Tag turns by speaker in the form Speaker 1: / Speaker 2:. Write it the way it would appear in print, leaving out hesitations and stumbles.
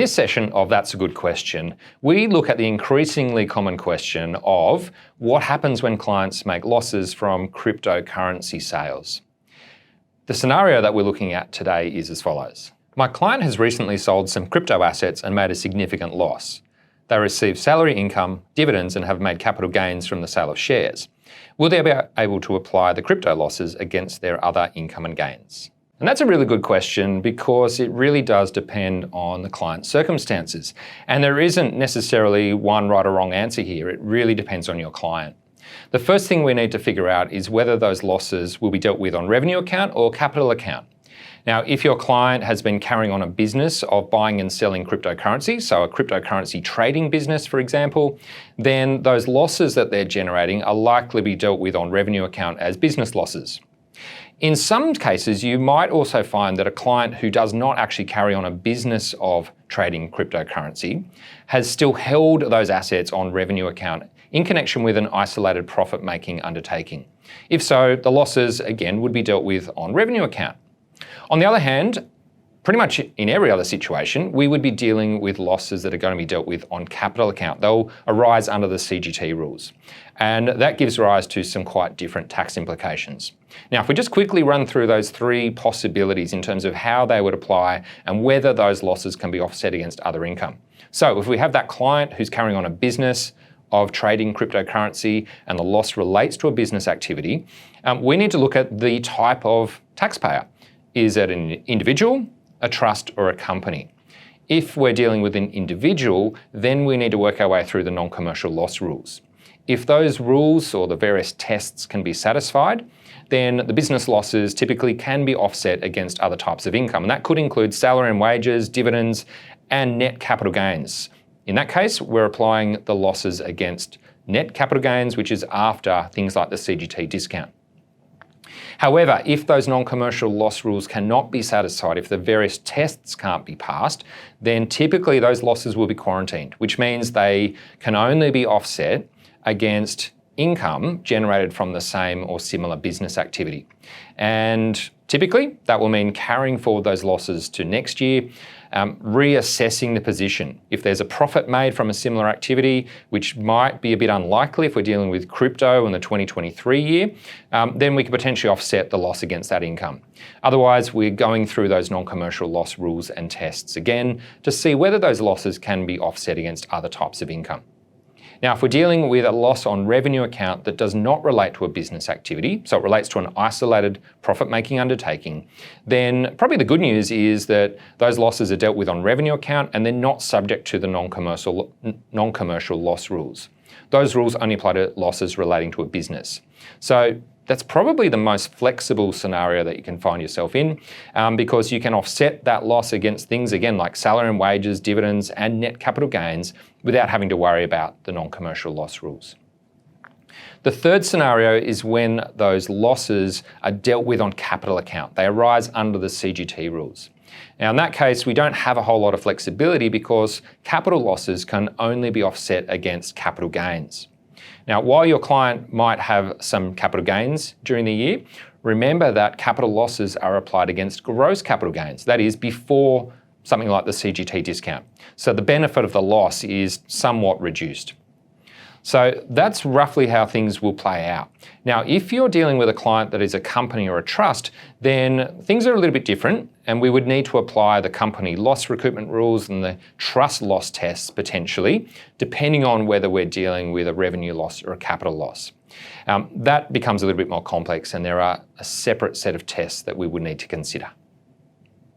Speaker 1: this session of That's a Good Question, we look at the increasingly common question of what happens when clients make losses from cryptocurrency sales. The scenario that we're looking at today is as follows. My client has recently sold some crypto assets and made a significant loss. They received salary income, dividends, and have made capital gains from the sale of shares. Will they be able to apply the crypto losses against their other income and gains? And that's a really good question because it really does depend on the client's circumstances. And there isn't necessarily one right or wrong answer here. It really depends on your client. The first thing we need to figure out is whether those losses will be dealt with on revenue account or capital account. Now, if your client has been carrying on a business of buying and selling cryptocurrency, so a cryptocurrency trading business, for example, then those losses that they're generating are likely to be dealt with on revenue account as business losses. In some cases, you might also find that a client who does not actually carry on a business of trading cryptocurrency has still held those assets on revenue account in connection with an isolated profit-making undertaking. If so, the losses, again, would be dealt with on revenue account. On the other hand, pretty much in every other situation, we would be dealing with losses that are going to be dealt with on capital account. They'll arise under the CGT rules. And that gives rise to some quite different tax implications. Now, if we just quickly run through those three possibilities in terms of how they would apply and whether those losses can be offset against other income. So if we have that client who's carrying on a business of trading cryptocurrency and the loss relates to a business activity, we need to look at the type of taxpayer. Is it an individual, a trust, or a company? If we're dealing with an individual, then we need to work our way through the non-commercial loss rules. If those rules or the various tests can be satisfied, then the business losses typically can be offset against other types of income. And that could include salary and wages, dividends, and net capital gains. In that case, we're applying the losses against net capital gains, which is after things like the CGT discount. However, if those non-commercial loss rules cannot be satisfied, if the various tests can't be passed, then typically those losses will be quarantined, which means they can only be offset against income generated from the same or similar business activity. And typically, that will mean carrying forward those losses to next year, reassessing the position. If there's a profit made from a similar activity, which might be a bit unlikely if we're dealing with crypto in the 2023 year, then we could potentially offset the loss against that income. Otherwise, we're going through those non-commercial loss rules and tests again to see whether those losses can be offset against other types of income. Now, if we're dealing with a loss on revenue account that does not relate to a business activity, so it relates to an isolated profit-making undertaking, then probably the good news is that those losses are dealt with on revenue account and they're not subject to the non-commercial loss rules. Those rules only apply to losses relating to a business. So that's probably the most flexible scenario that you can find yourself in because you can offset that loss against things, again, like salary and wages, dividends, and net capital gains without having to worry about the non-commercial loss rules. The third scenario is when those losses are dealt with on capital account. They arise under the CGT rules. Now, in that case, we don't have a whole lot of flexibility because capital losses can only be offset against capital gains. Now, while your client might have some capital gains during the year, remember that capital losses are applied against gross capital gains, that is, before something like the CGT discount. So the benefit of the loss is somewhat reduced. So that's roughly how things will play out. Now, if you're dealing with a client that is a company or a trust, then things are a little bit different and we would need to apply the company loss recoupment rules and the trust loss tests potentially, depending on whether we're dealing with a revenue loss or a capital loss. That becomes a little bit more complex and there are a separate set of tests that we would need to consider.